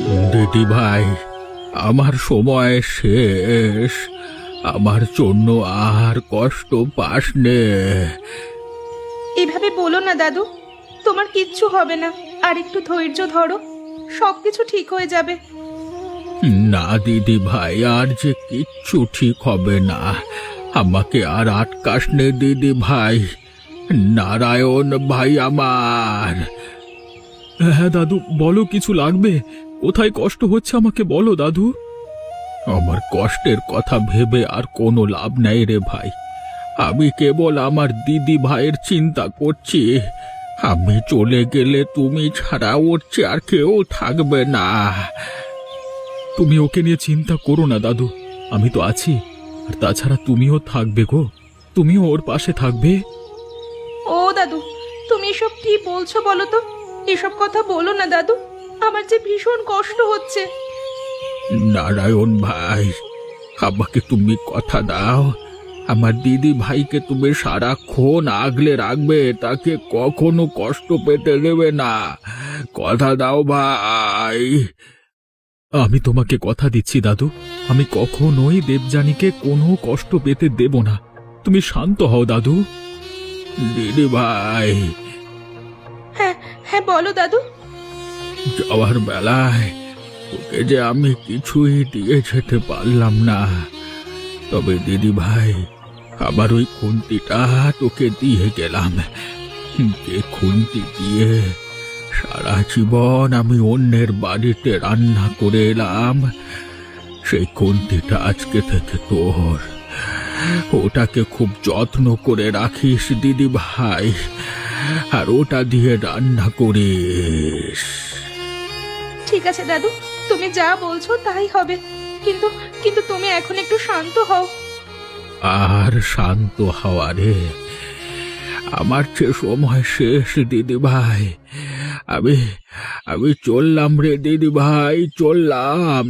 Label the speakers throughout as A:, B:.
A: দিদি ভাই, আমার সময় শেষ। আমার জন্য আর কষ্ট পাস নে।
B: এভাবে বলো না দাদু, তোমার কিচ্ছু হবে না। আর একটু ধৈর্য ধরো, সবকিছু ঠিক হয়ে যাবে।
A: না দিদি ভাই, আর যে কিচ্ছু ঠিক হবে না। আমাকে আর আটকাস নে দিদি ভাই। নারায়ণ ভাই আমার।
C: হ্যাঁ দাদু, বলো, কিছু লাগবে? কোথায় কষ্ট হচ্ছে আমাকে বলো দাদু।
A: আমার কষ্টের কথা ভেবে আর কোনো লাভ নাই রে ভাই। আমি কেবল আমার দিদি ভাইয়ের চিন্তা করছি। আমি চলে গেলে তুমি ছাড়া ওর চেয়ে আর কেউ থাকবে না।
C: তুমি ওকে নিয়ে চিন্তা করো না দাদু, আমি তো আছি। আর তাছাড়া তুমিও থাকবে গো, তুমিও ওর পাশে থাকবে।
B: ও দাদু, তুমি এসব কি বলছো বলো তো? এসব কথা বলো না দাদু, আমার যে ভীষণ কষ্ট হচ্ছে।
A: নারায়ণ ভাই, আমাকে তুমি কথা দাও, আমার দিদি ভাইকে তুমি সারাক্ষণ আগলে রাখবে, তাকে কখনো কষ্ট পেতে দেবে না। কথা দাও ভাই।
C: আমি তোমাকে কথা দিচ্ছি দাদু, আমি কখনোই দেবযানীকে কোনো কষ্ট পেতে দেব না। তুমি শান্ত হও দাদু।
A: দিদি ভাই,
B: হ্যাঁ হ্যাঁ, বলো দাদু।
A: যাওয়ার বেলায় তোকে যে আমি কিছুই দিয়ে যেতে পারলাম না, তবে দিদি ভাই, আবার ওই খুন্তিটা তোকে দিয়ে গেলাম। যে খুন্তি দিয়ে সারা জীবন আমি অন্যের বাড়িতে রান্না করে এলাম, সেই খুন্তিটা আজকে থেকে তোর। ওটাকে খুব যত্ন করে রাখিস দিদি ভাই, আর ওটা দিয়ে রান্না করিস।
B: ঠিক আছে দাদু, তুমি যা বলছো তাই হবে। কিন্তু কিন্তু তুমি এখন একটু শান্ত হও।
A: আর শান্ত হওয়া রে, আমার যে সময় শেষ দিদি ভাই। আমি আমি চললাম রে দিদি ভাই, চললাম।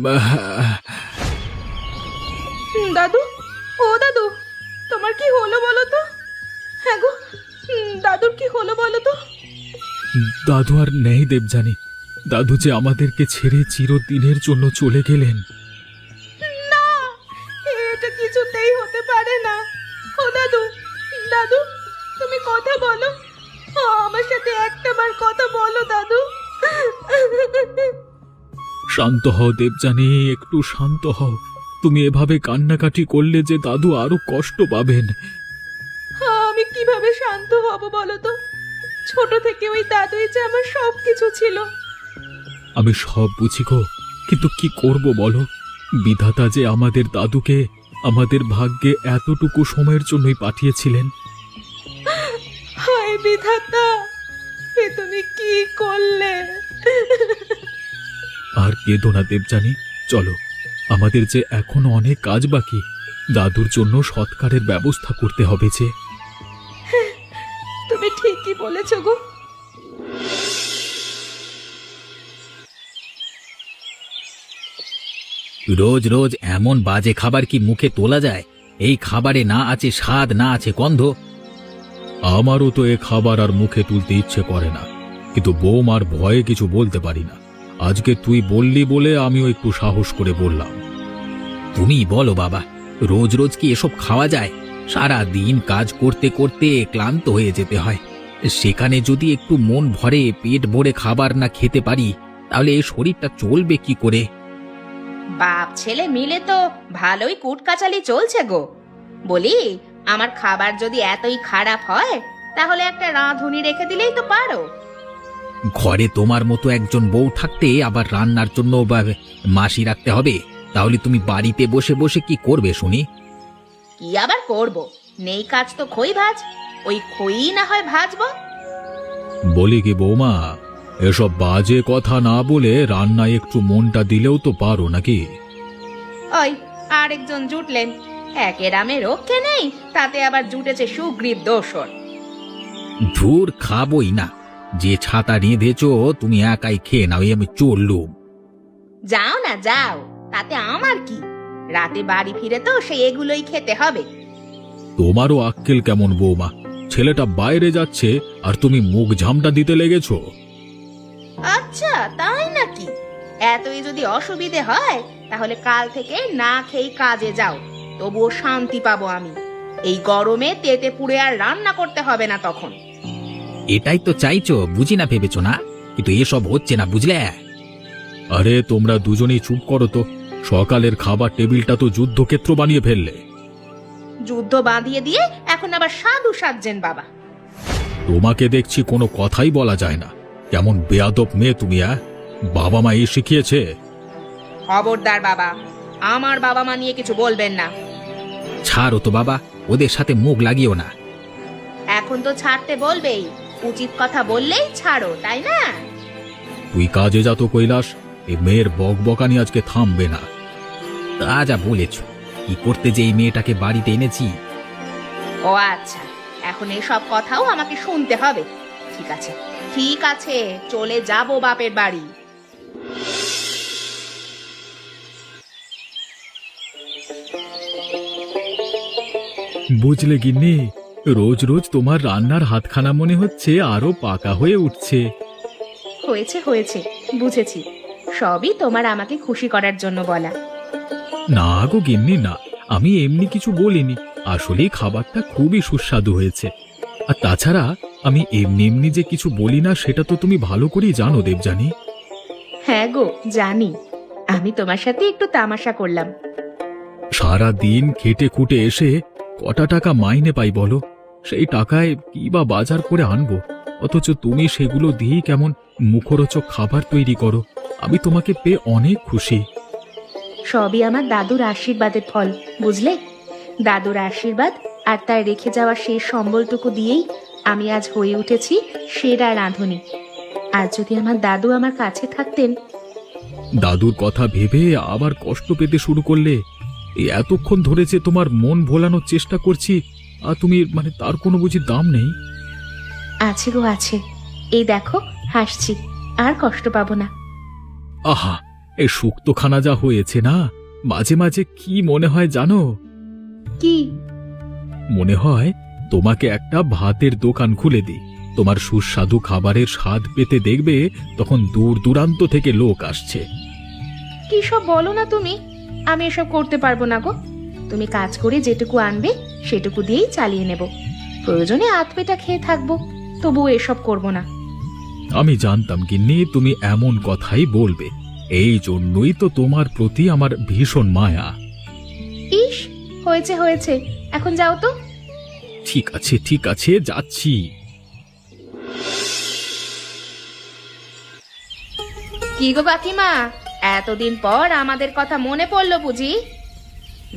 B: দাদু, ও দাদু, তোমার কি হলো বলো তো? হ্যাঁ গো, দাদুর কি হলো বলো তো?
C: দাদু আর নেই দেবযানী, দাদু যে আমাদেরকে ছেড়ে চিরদিনের জন্য চলে গেলেন।
B: না, এটা কিছুতেই হতে পারে না। ও দাদু, দাদু, তুমি কথা বলো। আমার সাথে একটাবার কথা বলো দাদু।
C: শান্ত হও দেবযানী, একটু শান্ত হও। তুমি এভাবে কান্নাকাটি করলে যে দাদু আরো কষ্ট পাবেন।
B: আমি কিভাবে শান্ত হব বলো তো? ছোট থেকে ওই দাদুই যে আমার সবকিছু ছিল।
C: আমি সব বুঝি গো, কিন্তু কি করব বলো? বিধাতা যে আমাদের দাদুকে আমাদের ভাগ্যে এতটুকু সময়ের জন্যই পাঠিয়েছিলেন।
B: হায় বিধাতা, এ তুমি কি করলে?
C: আর কেঁদো না দেবযানী, চলো, আমাদের যে এখনো অনেক কাজ বাকি। দাদুর জন্য সৎকারের ব্যবস্থা করতে হবে যে।
B: তুমি ঠিকই বলেছ গো।
D: রোজ রোজ এমন বাজে খাবার কি মুখে তোলা যায়? এই খাবারে না আছে স্বাদ, না আছে গন্ধ।
C: আমারও তো এ খাবার আর মুখে তুলতে ইচ্ছে করে না, কিন্তু বৌমার ভয়ে কিছু বলতে পারি না। আজকে তুই বললি বলে আমিও একটু সাহস করে বললাম।
D: তুমি বলো বাবা, রোজ রোজ কি এসব খাওয়া যায়? সারা দিন কাজ করতে করতে ক্লান্ত হয়ে যেতে হয়। সেখানে যদি একটু মন ভরে পেট ভরে খাবার না খেতে পারি, তাহলে এই শরীরটা চলবে কি করে?
E: বাপ ছেলে মিলে তো ভালোই কুটকাচালি চলছে গো। বলি, আমার খাবার যদি এতই খারাপ হয়, তাহলে একটা রাঁধুনি রেখে দিলেই তো পারো।
D: ঘরে তোমার মতো একজন বউ থাকতে আবার রান্নার জন্য মাসি রাখতে হবে? তাহলে তুমি বাড়িতে বসে বসে কি করবে শুনি?
E: কি আবার করব? নেই কাজ তো খই ভাজ, ওই খই না হয় ভাজবো।
C: বলি কি বৌমা, এসব বাজে কথা না বলে রান্নায় একটু মনটা দিলেও তো পারো নাকি?
E: ওই আরেকজন জুটলেন, একের আমে রক্ষে নেই, তাতে আবার জুটেছে সুগ্রীব দোসর।
D: ধুর, খাবই না। যে ছাতা রেঁধেছ তুমি একাই খেয়ে নাও, আমি চললুম।
E: যাও না যাও, তাতে আমার কি? রাতে বাড়ি ফিরে তো সে এগুলোই খেতে হবে।
C: তোমারও আক্কেল কেমন বৌমা? ছেলেটা বাইরে যাচ্ছে আর তুমি মুখ ঝামটা দিতে লেগেছো।
E: আচ্ছা, তাই নাকি? এতই যদি অসুবিধে হয় তাহলে কাল থেকে না খেয়ে কাজে যাও, তবুও শান্তি পাবো আমি। এই গরমে তেতে পুড়ে আর রান্না করতে হবে না তখন।
D: এটাই তো চাইছো, বুঝি না ভেবেছো না? কিন্তু এসব হচ্ছে না, বুঝলে?
C: আরে তোমরা দুজনেই চুপ করো তো। সকালের খাবার টেবিলটা তো যুদ্ধক্ষেত্র বানিয়ে ফেললে।
E: যুদ্ধ বাঁধিয়ে দিয়ে এখন আবার সাধু সাজছেন বাবা।
C: তোমাকে দেখছি কোনো কথাই বলা যায় না। কেমন বেয়াদব মেয়ে তুমি! বাবা মা এই শিখিয়েছে?
E: খবরদার বাবা, আমার বাবা মা নিয়ে কিছু বলবেন না।
D: ছাড়ো তো বাবা, ওদের সাথে মুখ লাগিও না।
E: এখন তো ছাড়তে বলবেই, উচিত কথা বললেই ছাড়ো, তাই না?
C: তুই কাজে যা তো কৈলাস, এই মেয়ের বকবকানি আজকে থামবে না।
D: তা যা বলেছ, কি করতে যে এই মেয়েটাকে বাড়িতে এনেছি।
E: ও আচ্ছা, এখন এসব কথাও আমাকে শুনতে হবে। ঠিক আছে ঠিক আছে, চলে যাব বাপের বাড়ি।
C: বুঝলে গিন্নি, রোজ রোজ তোমার রান্নার হাতখানা মনে হচ্ছে আরো পাকা হয়ে উঠছে।
E: হয়েছে হয়েছে, বুঝেছি। সবই তোমার আমাকে খুশি করার জন্য বলা।
C: না গো গিন্নি না, আমি এমনি কিছু বলিনি। আসলে খাবারটা খুবই সুস্বাদু হয়েছে। আর তাছাড়া আমি এমনি এমনি যে কিছু বলি না সেটা তো তুমি ভালো করেই জানো দেবযানী।
E: হ্যাঁ গো, জানি। আমি তোমার সাথে একটু তামাশা করলাম।
C: সারা দিন খেটে খুটে এসে কটা টাকা মাইনে পাই বলো? সেই টাকায় কি বা বাজার করে আনবো, অথচ তুমি সেগুলো দিয়েই কেমন মুখরোচক খাবার তৈরি করো। আমি তোমাকে পেয়ে অনেক খুশি।
E: সবই আমার দাদুর আশীর্বাদের ফল, বুঝলে? দাদুর আশীর্বাদ আর তার রেখে যাওয়া সেই সম্বলটুকু দিয়েই আমি আজ হয়ে উঠেছি সেরা রাঁধুনি। আর যদি আমার দাদু আমার কাছে থাকতেন।
C: দাদুর কথা ভেবে আবার কষ্ট পেতে শুরু করলে? এই এতক্ষণ ধরে যে তোমার মন ভোলানোর চেষ্টা করছি, আর তুমি তার কোনো বুঝি দাম নেই?
E: আছে গো আছে, এই দেখো হাসছি, আর কষ্ট পাবো না।
C: আহা, এই শুক্তখানা যা হয়েছে না, মাঝে মাঝে কি মনে হয় জানো?
E: কি?
C: মনে হয় তোমাকে একটা ভাতের দোকান খুলে দিই। তোমার সুস্বাদু খাবারের স্বাদ পেতে দেখবে তখন দূর দূরান্ত থেকে লোক আসছে।
E: কি সব বলো না তুমি? আমি এসব করতে পারবো না গো। তুমি কাজ করে যেটুকু আনবে সেটুকু দিয়েই চালিয়ে নেব। প্রয়োজনে আধপেটা খেয়ে থাকবো, তবুও এসব করব না।
C: আমি জানতাম গিন্নি তুমি এমন কথাই বলবে, এই জন্যই তো তোমার প্রতি আমার ভীষণ মায়া।
E: ইস, হয়েছে হয়েছে, এখন যাও তো।
C: ঠিক আছে যাচ্ছি।
E: কি গো কাকিমা, এতদিন পর আমাদের কথা মনে পড়লো বুঝি?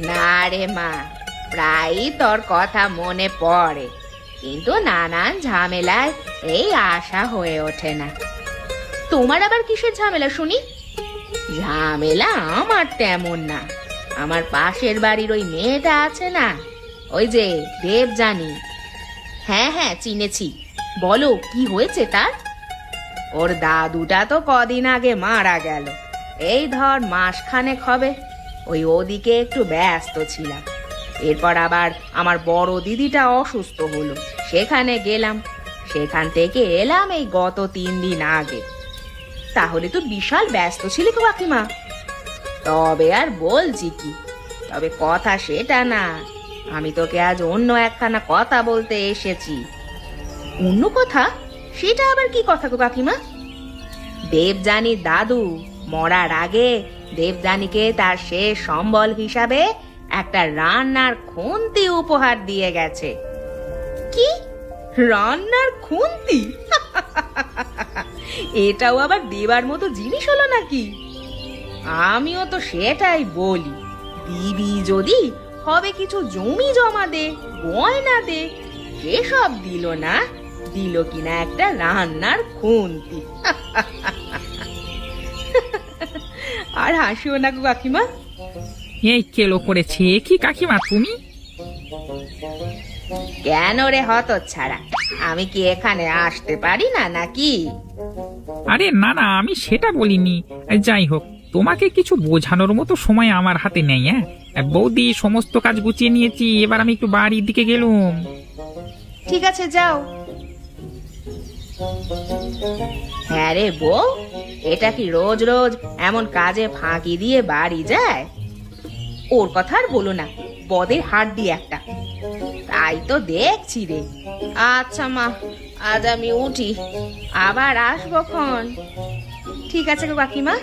E: না রে মা, প্রায়ই তোর কথা মনে পড়ে, কিন্তু নানান ঝামেলায় এই আশা হয়ে ওঠে না। তোমার আবার কিসের ঝামেলা শুনি? ঝামেলা আমার তেমন না। আমার পাশের বাড়ির ওই মেয়েটা আছে না, ওই যে দেবযানী। হ্যাঁ হ্যাঁ, চিনেছি। বলো, কি হয়েছে তার? ওর দাদুটা তো কদিন আগে মারা গেল। এই ধর মাসখানেক হবে। ওদিকে একটু ব্যস্ত ছিলাম। এরপর আবার আমার বড় দিদিটা অসুস্থ হলো, সেখানে গেলাম। সেখান থেকে এলাম এই গত 3 দিন আগে। তাহলে তো বিশাল ব্যস্ত ছিলে তো কাকিমা। তবে আর বলছি কি, তবে কথা সেটা না। আমি তোকে আজ অন্য একখানা কথা বলতে এসেছি। অন্য কথা? সেটা আবার কি কথা গো কাকিমা? দেবযানীর দাদু মরার আগে দেবযানীকে তার শেষ সম্বল হিসাবে একটা রান্নার খুন্তি উপহার দিয়ে গেছে। কি? রান্নার খুন্তি? এটাও আবার দেবার মতো জিনিস হলো নাকি? আমিও তো সেটাই বলি, দিবি যদি হবে কিছু জমি জমা দে, গয়না দে। সেসব দিল না, দিল কিনা একটা রান্নার খুন্তি। আর হাসিও না গো কাকিমা।
F: এই কেলো করেছে কি কাকিমা তুমি?
E: কেন রে হতচ্ছাড়া, আমি কি এখানে আসতে পারি না নাকি?
F: আরে না না, আমি সেটা বলিনি। যাই হোক, তোমাকে কিছু বোঝানোর মতো সময় আমার হাতে নেই। বৌদি, সমস্ত কাজ গুছিয়ে নিয়েছি, এবার আমি একটু বাড়ির দিকে গেলুম।
E: ঠিক আছে, যাও। হ্যাঁ রে বউ, এটা কি রোজ রোজ এমন কাজে ফাঁকি দিয়ে বাড়ি যায়? ওর কথা আর বলো না, বদের হাড্ডি একটা। তাই তো দেখছি রে। আচ্ছা মা, আজ আমি উঠি, আবার আসবো খন। ঠিক আছে গো কাকিমা।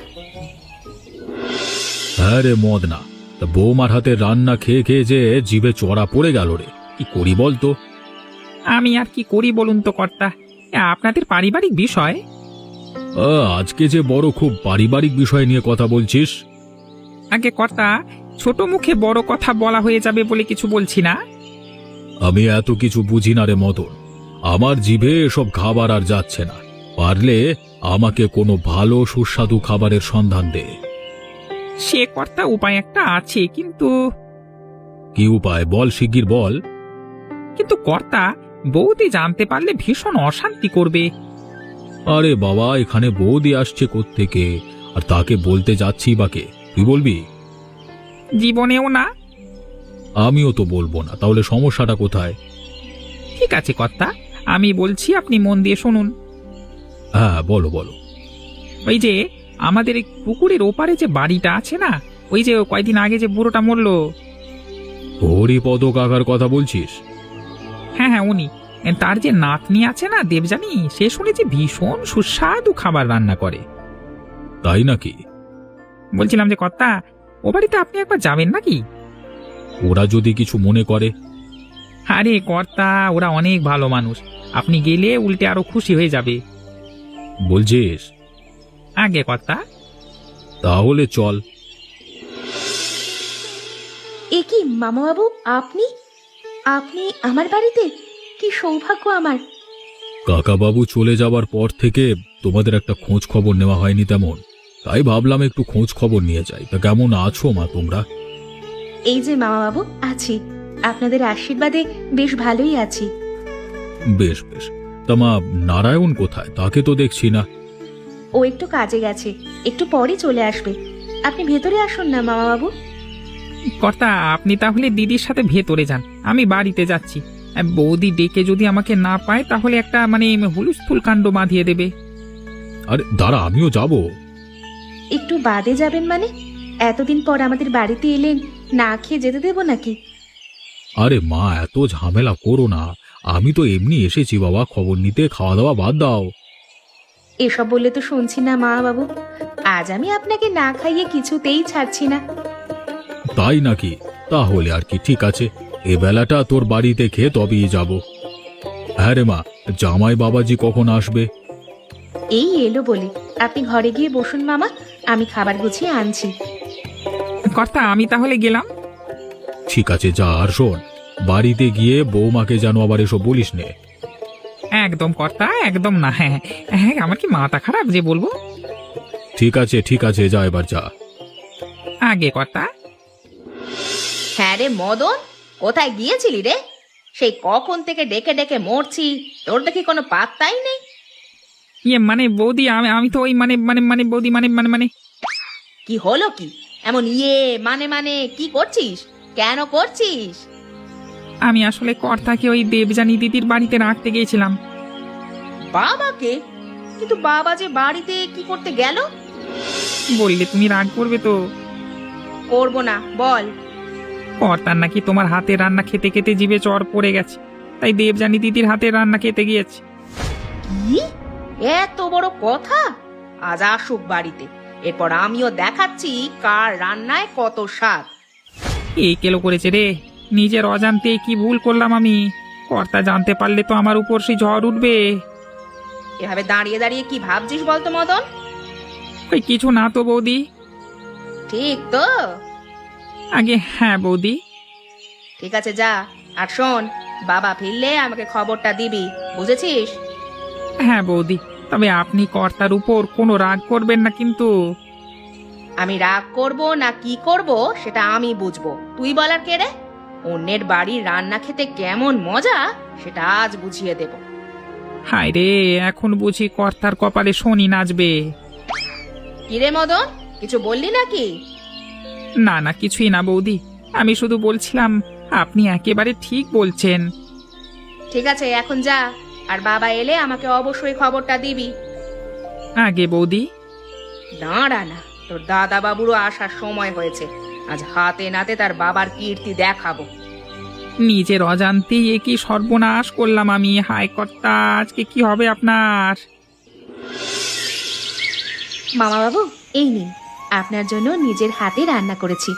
C: হ্যাঁ রে মদনা, তা বৌমার হাতে রান্না খেয়ে খেয়ে যে জিভে চড়া পড়ে গেল রে, কি করি বল তো?
F: আমি আর কি করি বলুন তো কর্তা, আপনাদের পারিবারিক বিষয়।
C: আজকে যে বড় খুব পারিবারিক বিষয় নিয়ে কথা বলছিস।
F: আগে কর্তা, ছোট মুখে বড় কথা বলা হয়ে যাবে বলে কিছু বলছি না।
C: আমি এত কিছু বুঝি না রে মদন, আমার জিভে এসব খাবার আর যাচ্ছে না। পারলে আমাকে কোনো ভালো সুস্বাদু খাবারের সন্ধান দে।
F: সে কর্তা উপায় একটা আছে, কিন্তু
C: কি উপায় বল, শিগগির বল।
F: কিন্তু কর্তা, বৌদি জানতে পারলে ভীষণ অশান্তি করবে।
C: আরে বাবা, এখানে বৌদি আসছে কোত্থেকে, আর তাকে বলতে যাচ্ছি বাকে, তুই বলবি?
F: জীবনেও না।
C: আমিও তো বলবো না, তাহলে সমস্যাটা কোথায়?
F: ঠিক আছে কর্তা, আমি বলছি, আপনি মন দিয়ে শুনুন।
C: হ্যাঁ বলো বলো।
F: ওই যে আমাদের এই পুকুরের ওপারে যে বাড়িটা আছে না, ওই যে কয়দিন আগে যে বুড়োটা মরলো।
C: হরিপদ কাকার কথা বলছিস?
F: হ্যাঁ হ্যাঁ, উনি। তার যে নাতনি আছে না দেবযানী, সে শুনেছি ভীষণ সুস্বাদু খাবার রান্না করে।
C: তাই নাকি?
F: বলছিলাম যে কর্তা, ও বাড়িতে আপনি একবার যাবেন নাকি?
C: ওরা যদি কিছু মনে করে?
F: আরে কর্তা, ওরা অনেক ভালো মানুষ, আপনি গেলে উল্টে আরো খুশি হয়ে যাবে।
C: বলছিস?
F: আগে কর্তা।
C: তাহলে চল।
B: এ কি মামা বাবু, আপনি আপনি আমার বাড়িতে? কি সৌভাগ্য আমার।
C: কাকাবাবু চলে যাবার পর থেকে তোমাদের একটা খোঁজ খবর নেওয়া হয়নি তেমন, তাই ভাবলাম একটু খোঁজ খবর নিয়ে যাই। তা কেমন আছো মা তোমরা?
B: এই যে মামা বাবু, আছি, আপনাদের আশীর্বাদে বেশ ভালোই আছি।
C: বেশ বেশ। তা মা, নারায়ণ কোথায়? তাকে তো দেখছি না।
B: ও একটু কাজে গেছে, একটু পরে চলে আসবে। আপনি ভেতরে আসুন না মামা বাবু।
F: কর্তা, আপনি তাহলে দিদির সাথে ভেতরে যান, আমি বাড়িতে যাচ্ছি। বৌদি ডেকে যদি আমাকে না পায় তাহলে একটা হুলুস্থুল কাণ্ড বাঁধিয়ে দেবে।
C: আরে দাঁড়া, আমিও যাব।
B: একটু বাদে যাবেন মানে? এতদিন পর আমাদের বাড়িতে এলেন, না খেয়ে যেতে দেবো নাকি?
C: আরে মা, এত ঝামেলা করো না, আমি তো এমনি এসেছি বাবা খবর নিতে, খাওয়া দাওয়া বাদ দাও।
B: এসব বললে তো শুনছি না মা বাবু। আজ আমি আপনাকে না খাইয়ে কিছুতেই ছাড়ছি না।
C: তাই নাকি? তাহলে আর কি, ঠিক আছে, এ বেলাটা তোর বাড়িতে খেয়ে তবেই যাব। হ্যাঁ রে মা, জামাই বাবাজি কখন আসবে?
B: এই এলো বলে। আপনি ঘরে গিয়ে বসুন মামা, আমি খাবার গুছিয়ে আনছি।
F: কর্তা, আমি তাহলে গেলাম।
C: ঠিক আছে যা, আর শোন, বাড়িতে গিয়ে বৌমাকে যেন আবার এসব বলিস নে।
F: একদম কর্তা, একদম না। হ্যাঁ হ্যাঁ, আমার কি মাথা খারাপ যে বলবো?
C: ঠিক আছে যা, এবার যা।
F: আগে কর্তা।
E: হ্যাঁ রে মদন, কোথায় গিয়েছিলি রে? সেই কখন থেকে ডেকে ডেকে মরছি, তোর দেখি কোনো পাত্তাই নেই।
F: বৌদি, আমি তো ওই বৌদি মানে
E: কি হলো কি? এমন মানে কি করছিস? কেন করছিস?
F: আমি আসলে কর্তাকে ওই দেবযানী দিদির বাড়িতে রাখতে গিয়েছিলাম।
E: বাবাকে? কিন্তু বাবা যে বাড়িতে কি করতে গেল?
F: বললে তুমি রাগ করবে তো?
E: করবো না, বল।
F: কর্তার নাকি তোমার হাতে রান্না খেতে খেতে জিভে চড় পড়ে গেছে, তাই দেবযানী দিদির হাতে রান্না খেতে গিয়েছে।
E: কি এত বড় কথা? আজ আসুক বাড়িতে, এরপর আমিও দেখাচ্ছি কার রান্নায় কত স্বাদ।
F: এই কেলো করেছে রে, নিজের অজান্তে কি ভুল করলাম আমি। কর্তা জানতে পারলে তো আমার উপর সেই ঝড় উঠবে।
E: এভাবে দাঁড়িয়ে দাঁড়িয়ে কি ভাবছিস বলতো মদন?
F: ওই কিছু না তো বৌদি।
E: ঠিক তো?
F: আগে হ্যাঁ বৌদি।
E: ঠিক আছে যা, আর শোন, বাবা ফিরলে আমাকে খবরটা দিবি, বুঝেছিস?
F: হ্যাঁ বৌদি, তবে আপনি কর্তার উপর কোনো রাগ করবেন না কিন্তু।
E: আমি রাগ করব না কি করব সেটা আমি বুঝবো, তুই বলার কে রে? অন্যের বাড়ির রান্না খেতে কেমন মজা সেটা আজ বুঝিয়ে দেব।
F: হায় রে, এখন বুঝি কর্তার কপালে শনি নাচবে।
E: কিরে মদন, কিছু বললি নাকি?
F: না না, কিছুই না বৌদি, আমি শুধু বলছিলাম আপনি একেবারে ঠিক বলছেন।
E: ঠিক আছে, এখন যা, আর বাবা এলে আমাকে অবশ্যই খবরটা দিবি।
F: আগে বৌদি।
E: দাঁড়া না, তোর দাদা বাবুরও আসার সময় হয়েছে। আজ হাতে নাতে তার বাবার কীর্তি দেখাবো।
F: নিজের অজান্তেই এ কি সর্বনাশ করলাম আমি। হায় কর্তা, আজকে কি হবে আপনার?
B: মামা বাবু, এই নিন, আপনার জন্য নিজের হাতে রান্না করেছি।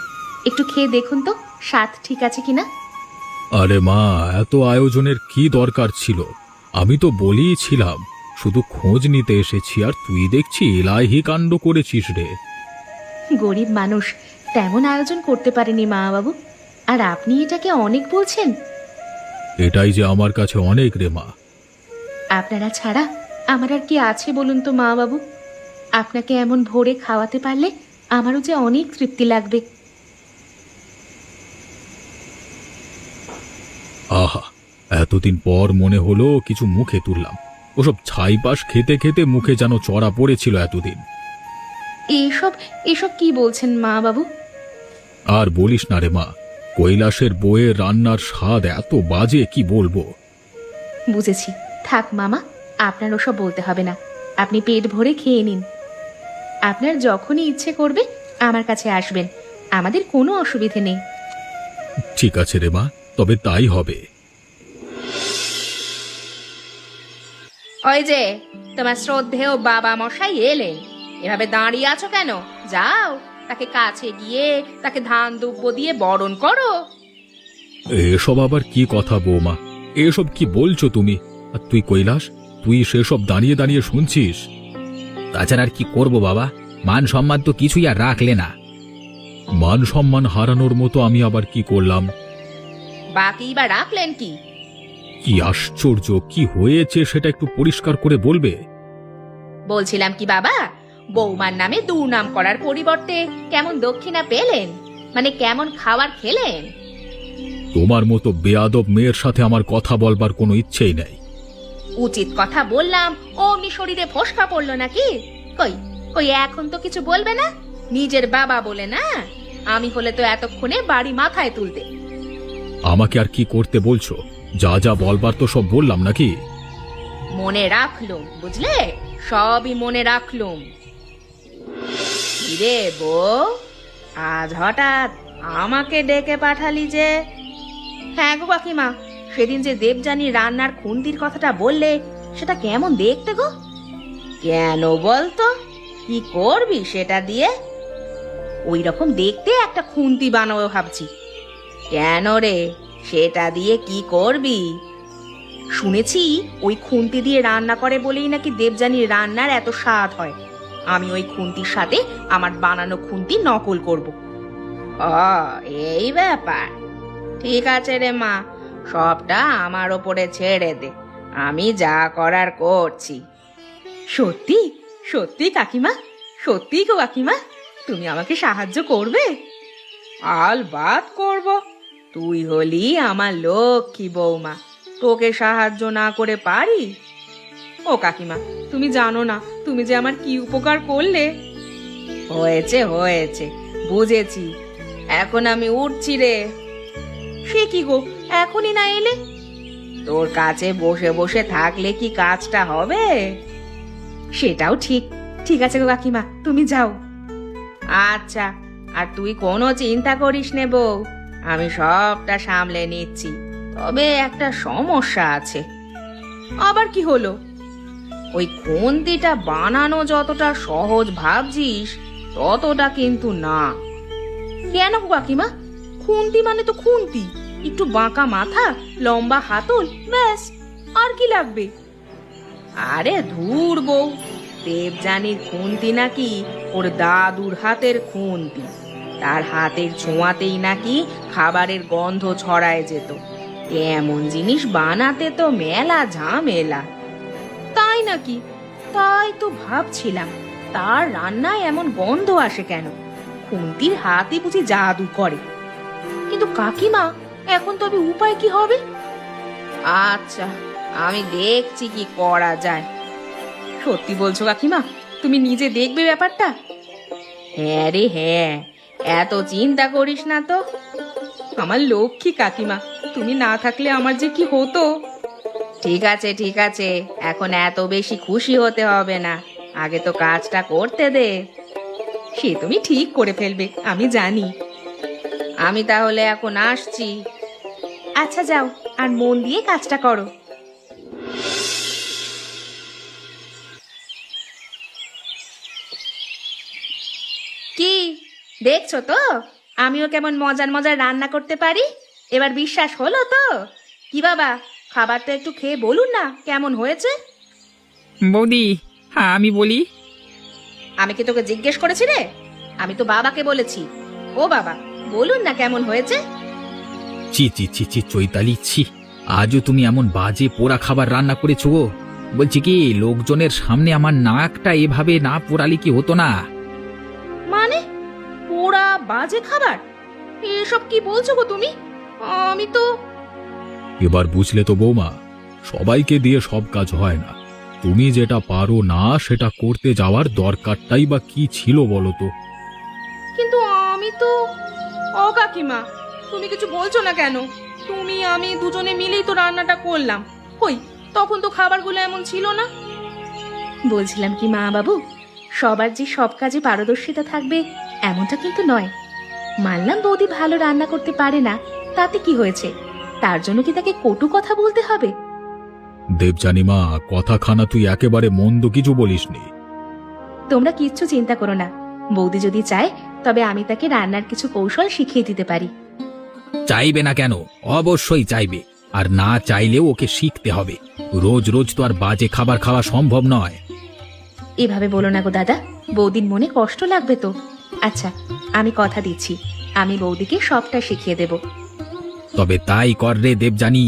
B: একটু খেয়ে দেখুন তো স্বাদ ঠিক আছে কিনা।
C: আরে মা, এত আয়োজনের কি দরকার ছিল? আমি তো বলেই ছিলাম, শুধু খোঁজ নিতে এসেছি, আর তুই দেখছি এলাহি কাণ্ড করেছিস রে।
B: গরিব মানুষ, তেমন আয়োজন করতে পারেনি মামা বাবু, আর আপনি এটাকে অনেক বলছেন।
C: এটাই যে আমার কাছে অনেক রে মা।
B: আপনারা ছাড়া আমার আর কি আছে বলুন তো মা বাবু। আপনাকে এমন ভোরে খাওয়াতে পারলে আমারও যে অনেক তৃপ্তি লাগবে।
C: আহা, এতদিন পর মনে হলো কিছু মুখে তুললাম। ওসব ছাইপাশ খেতে খেতে মুখে যেন চড়া পড়েছিল এতদিন।
B: এসব এসব কি বলছেন মা বাবু?
C: আর বলিস না রে মা, কৈলাসের বইয়ের রান্নার স্বাদ এত বাজে কি বলবো।
B: বুঝেছি, থাক মামা, আপনার ওসব বলতে হবে না। আপনি পেট ভরে খেয়ে নিন। আপনার যখনই ইচ্ছে করবে আমার কাছে আসবেন, আমাদের কোনো অসুবিধে নেই।
C: ঠিক আছে রে মা, তবে তাই হবে।
E: ওই যে তোমার শ্রদ্ধেয় বাবা মশাই এলেন, এভাবে দাঁড়িয়ে আছো কেন? যাও, তাকে কাছে গিয়ে তাকে ধান দুব্য দিয়ে বরণ করো।
C: এসব আবার কি কথা বৌমা? এসব কি বলছো তুমি? আর তুই কৈলাস, তুই সেসব দাঁড়িয়ে দাঁড়িয়ে শুনছিস?
D: তাছাড়া আর কি করব বাবা, মান সম্মান তো কিছুই আর রাখলে না।
C: মান সম্মান হারানোর মতো আমি আবার কি করলাম?
E: বাকি বা রাখলেন কি?
C: কি আশ্চর্য, কি হয়েছে সেটা একটু পরিষ্কার করে বলবে?
E: বলছিলাম কি বাবা, বৌমার নামে দুর্নাম করার পরিবর্তে কেমন দক্ষিণা পেলেন, মানে কেমন খাবার খেলেন?
C: তোমার মতো বেয়াদব মেয়ের সাথে আমার কথা বলবার কোনো ইচ্ছেই নেই।
E: উচিত কথা বললাম, অমনি শরীরে ফোসকা পড়লো নাকি? কই কই, এখন তো কিছু বলবে না? নিজের বাবা বলে না? আমি হলে তো এতক্ষণে বাড়ি মাথায় তুলতে।
C: আমাকে আর কি করতে বলছো? যা যা বলবার তো সব বললাম নাকি?
E: মনে রাখলুম, বুঝলে, সবই মনে রাখলুম। রে বউ, আজ হঠাৎ আমাকে ডেকে পাঠালি যে? হ্যাঁ গো কাকিমা, সেদিন যে দেবযানী রান্নার খুন্তির কথাটা বললে, সেটা কেমন দেখতে গো? কেন বলতো, কি করবি সেটা দিয়ে? ওই রকম দেখতে একটা খুন্তি বানাবো ভাবছি। কেন রে, সেটা দিয়ে কি করবি? শুনেছি ওই খুন্তি দিয়ে রান্না করে বলেই নাকি দেবযানীর রান্নার এত স্বাদ হয়। আমি ওই খুন্তির সাথে আমার বানানো খুন্তি নকল করব। ও, এই ব্যাপার। ঠিক আছে রে মা, সবটা আমার ওপরে ছেড়ে দে, আমি যা করার করছি।
B: সত্যি সত্যি কাকিমা, সত্যি গো কাকিমা, তুমি আমাকে সাহায্য করবে?
E: আলবাত করব, তুই হলি আমার লক্ষ্মী বৌমা, তোকে সাহায্য না করে পারি?
B: ও কাকিমা, তুমি জানো না তুমি যে আমার কি উপকার করলে।
E: হয়েছে হয়েছে, বুঝেছি, এখন আমি উঠছি রে।
B: সে কি গো, এখনই না এলে?
E: তোর কাছে বসে বসে থাকলে কি কাজটা হবে?
B: সেটাও ঠিক। ঠিক আছে গো কাকিমা, তুমি যাও।
E: আচ্ছা, আর তুই কোনো চিন্তা করিস নে বউ, আমি সবটা সামলে নিচ্ছি। তবে একটা সমস্যা আছে।
B: আবার কি হলো?
E: ওই খুন্তিটা বানানো যতটা সহজ ভাবছিস ততটা কিন্তু না।
B: কেন গো কাকিমা? খুন্তি মানে তো খুন্তি, একটু বাঁকা মাথা, লম্বা হাতল, ব্যাস, আর কি লাগবে?
E: আরে ধুর বউ, দেবযানীর খুন্তি নাকি ওর দাদুর হাতের খুন্তি। তার হাতের ছোঁয়াতেই নাকি খাবারের গন্ধ ছড়ায় যেত। এমন জিনিস বানাতে তো মেলা ঝামেলা।
B: তাই নাকি? তাই তো ভাবছিলাম, তার রান্নায় এমন গন্ধ আসে কেন? খুন্তির হাতে বুঝি জাদু করে। কিন্তু কাকিমা, এখন তবে উপায় কি হবে?
E: আচ্ছা, আমি দেখছি কি করা যায়।
B: সত্যি বলছো কাকিমা? তুমি নিজে দেখবে ব্যাপারটা?
E: হ্যাঁ রে হ্যাঁ, এত চিন্তা করিস না তো।
B: আমার লক্ষ্মী কাকিমা, তুমি না থাকলে আমার যে কি হতো।
E: ঠিক আছে ঠিক আছে, এখন এত বেশি খুশি হতে হবে না।
B: আগে তো কাজটা করতে দে। সে তুমি ঠিক করে ফেলবে, আমি জানি। আমি তাহলে এখন আসছি। আচ্ছা যাও, আর মন দিয়ে কাজটা করো। কি দেখছো তো আমিও কেমন মজার মজার রান্না করতে পারি? এবার বিশ্বাস হলো তো? কি বাবা, খাবারটা একটু খেয়ে বলুন না কেমন হয়েছে।
F: বৌদি, হ্যাঁ আমি বলি।
B: আমি কি তোকে জিজ্ঞেস করেছি রে? আমি তো বাবাকে বলেছি। ও বাবা, বলুন না কেমন হয়েছে।
D: ছি ছি ছি ছি চৈতালি, ছি, আজও তুমি এমন বাজে পোড়া খাবার রান্না করেছো গো। বলছি কি, লোকজনের সামনে আমার নাকটা এভাবে না পোড়ালে কি হতো না?
B: মানে পোড়া বাজে খাবার? এসব কি বলছো গো তুমি? আমি তো
C: এবার বুঝলে তো বৌমা, সবাইকে দিয়ে সব কাজ হয় না। তুমি যেটা পারো না সেটা করতে যাওয়ার দরকারটাই বা কি ছিল বলো তো?
B: কিন্তু আমি তো ও কাকিমা, তুমি কিছু বলছো না কেন? তুমি আমি দুজনে মিলেই তো রান্নাটা করলাম। কই, তখন তো খাবারগুলো এমন ছিল না। বলছিলাম কি মা বাবু, সবার যে সব কাজে পারদর্শিতা থাকবে এমনটা কিন্তু নয়। মানলাম বৌদি ভালো রান্না করতে পারে না, তাতে কি হয়েছে? তার জন্য কি তাকে কটু কথা বলতে হবে?
C: দেবযানী মা, কথাখানা তুই একেবারে মন্দ কিছু বলিসনি।
B: তোমরা কিচ্ছু চিন্তা করো না, বৌদি যদি চায় তবে আমি তাকে রান্নার কিছু কৌশল শিখিয়ে দিতে পারি।
D: চাইবে না কেন? অবশ্যই চাইবে। আর না চাইলেও ওকে শিখতে হবে। রোজ রোজ তো আর বাজে খাবার খাওয়া সম্ভব নয়।
B: এভাবে বলো না গো দাদা, বৌদির মনে কষ্ট লাগবে তো। আচ্ছা, আমি কথা দিচ্ছি, আমি বৌদিকে সবটা শিখিয়ে দেব।
D: তবে তাই কর রে দেবযানী।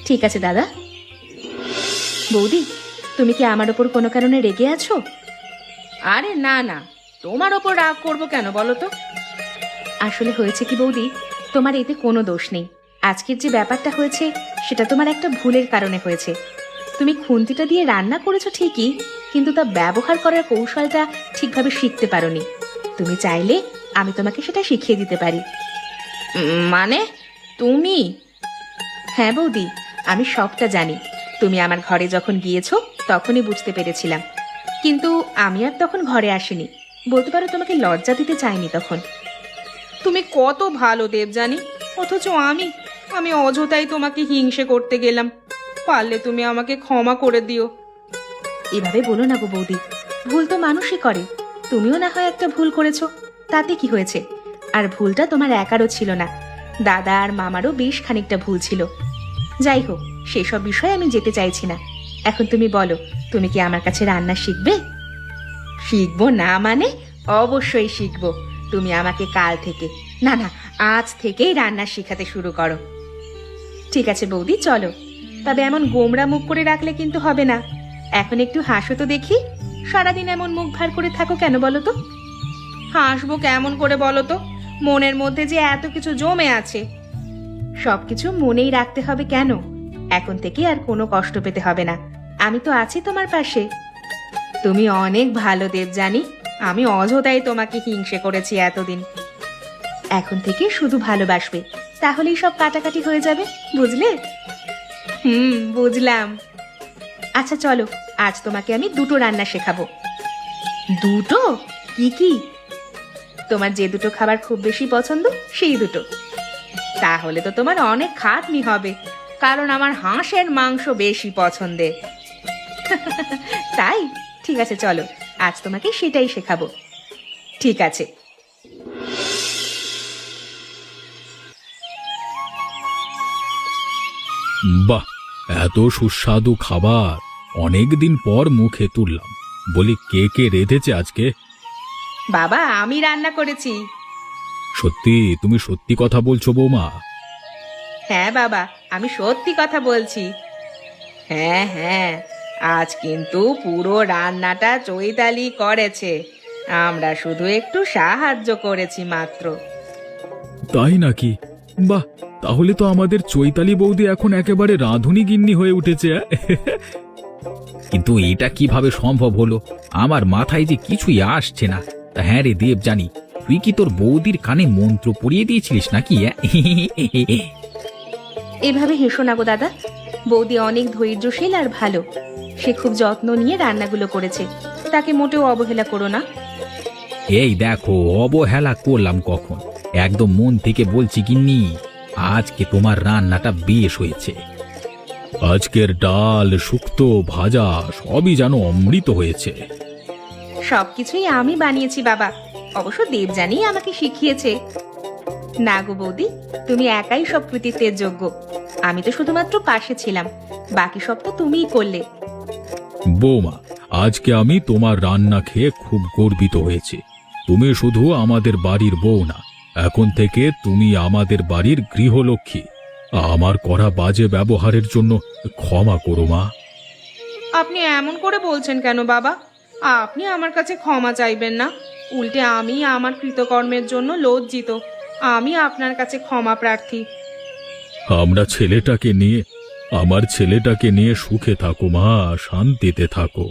B: ঠিক আছে দাদা। বৌদি, তুমি কি আমার ওপর কোনো কারণে রেগে আছো? আরে না না, তোমার ওপর রাগ করবো কেন বলো তো? আসলে হয়েছে কি বৌদি, তোমার এতে কোনো দোষ নেই। আজকের যে ব্যাপারটা হয়েছে সেটা তোমার একটা ভুলের কারণে হয়েছে। তুমি খুন্তিটা দিয়ে রান্না করেছো ঠিকই, কিন্তু তা ব্যবহার করার কৌশলটা ঠিকভাবে শিখতে পারোনি। তুমি চাইলে আমি তোমাকে সেটা শিখিয়ে দিতে পারি। মানে তুমি? হ্যাঁ বৌদি, আমি সবটা জানি। তুমি আমার ঘরে যখন গিয়েছো তখনই বুঝতে পেরেছিলাম, কিন্তু আমি আর তখন ঘরে আসিনি। বলতে পারো তোমাকে লজ্জা দিতে চাইনি তখন। তুমি কত ভালো দেবযানী, অথচ আমি অযথাই তোমাকে হিংসে করতে গেলাম। পারলে তুমি আমাকে ক্ষমা করে দিও। এভাবে বলো না গো বৌদি, ভুল তো মানুষই করে। তুমিও না হয় একটা ভুল করেছো, তাতে কি হয়েছে? আর ভুলটা তোমার একারও ছিল না, দাদা আর মামারও বেশ খানিকটা ভুল ছিল। যাই হোক, সেসব বিষয়ে আমি যেতে চাইছি না। এখন তুমি বলো, তুমি কি আমার কাছে রান্না শিখবে? শিখবো না মানে? অবশ্যই শিখবো। তুমি আমাকে কাল থেকে, না না, আজ থেকেই রান্না শেখাতে শুরু করো। ঠিক আছে বৌদি, চলো। তবে এমন গোমরা মুখ করে রাখলে কিন্তু হবে না। এখন একটু হাসো তো দেখি। সারাদিন এমন মুখ ভার করে থাকো কেন বলো তো? হাসবো কেমন করে বলো তো? মনের মধ্যে যে এত কিছু জমে আছে। সবকিছু মনেই রাখতে হবে কেন? এখন থেকে আর কোনো কষ্ট পেতে হবে না, আমি তো আছি তোমার পাশে। তুমি অনেক ভালো দেবযানী, আমি অযথাই তোমাকে হিংসে করেছি এতদিন। এখন থেকে শুধু ভালোবাসবে, তাহলেই সব কাটাকাটি হয়ে যাবে, বুঝলে? বুঝলাম। আচ্ছা চলো, আজ তোমাকে আমি দুটো রান্না শেখাবো। দুটো? কি কি? তোমার যে দুটো খাবার খুব বেশি পছন্দ সেই দুটো। তাহলে তো তোমার অনেক খাটনি হবে, কারণ আমার হাঁসের মাংস বেশি পছন্দের। তাই? ঠিক আছে চলো, আজ তোমাকে সেটাই শেখাবো। ঠিক আছে।
C: বাহ, এত সুস্বাদু খাবার অনেকদিন পর মুখে তুললাম। বলি, কে কে রেঁধেছে আজকে?
B: বাবা, আমি রান্না করেছি।
C: সত্যি? তুমি সত্যি কথা বলছো বৌমা?
B: হ্যাঁ বাবা, আমি সত্যি কথা বলছি। হ্যাঁ হ্যাঁ, আজ কিন্তু পুরো রান্নাটা চৈতালি করেছে, আমরা শুধু একটু সাহায্য করেছি মাত্র।
C: তাই নাকি? বাহ, তাহলে তো আমাদের চৈতালি বৌদি এখন একেবারে রাঁধুনি গিন্নি হয়ে উঠেছে।
D: কিন্তু এটা কিভাবে সম্ভব হলো? আমার মাথায় যে কিছুই আসছে না। তা হ্যাঁ রে দেবযানী, তুই কি তোর বৌদির কানে মন্ত্র পড়িয়ে দিয়েছিলিস নাকি?
B: এভাবে হেসো না গো দাদা, বৌদি অনেক ধৈর্যশীল আর ভালো। সে খুব যত্ন নিয়ে রান্নাগুলো করেছে, তাকে মোটেও অবহেলা করো না।
D: এই দেখো, অবহেলা করলাম কখন? একদম মন থেকে বলছি গিন্নি, আজকে তোমার রান্নাটা বেশ হয়েছে।
C: আজকের ডাল, শুক্তো, ভাজা সবই যেন অমৃত হয়েছে।
B: সবকিছুই আমি বানিয়েছি বাবা, অবশ্য দেবযানী আমাকে শিখিয়েছে। না গো বৌদি, তুমি একাই সব কৃতিত্বের যোগ্য। আমি তো শুধুমাত্র পাশে ছিলাম, বাকি সব তো তুমিই করলে।
C: বৌমা, আজকে আমি তোমার রান্না খেয়ে খুব গর্বিত হয়েছি। তুমি শুধু আমাদের বাড়ির বউ না, এখন থেকে তুমি আমাদের বাড়ির গৃহলক্ষ্মী। আমার করা বাজে ব্যবহারের জন্য ক্ষমা করো মা।
B: আপনি এমন করে বলছেন কেন বাবা? আপনি আমার কাছে ক্ষমা চাইবেন না, উল্টে আমি আমার কৃতকর্মের জন্য লজ্জিত। আমি আপনার কাছে ক্ষমা প্রার্থী।
C: আমার ছেলেটাকে নিয়ে সুখে থাকো মা, শান্তিতে থাকো।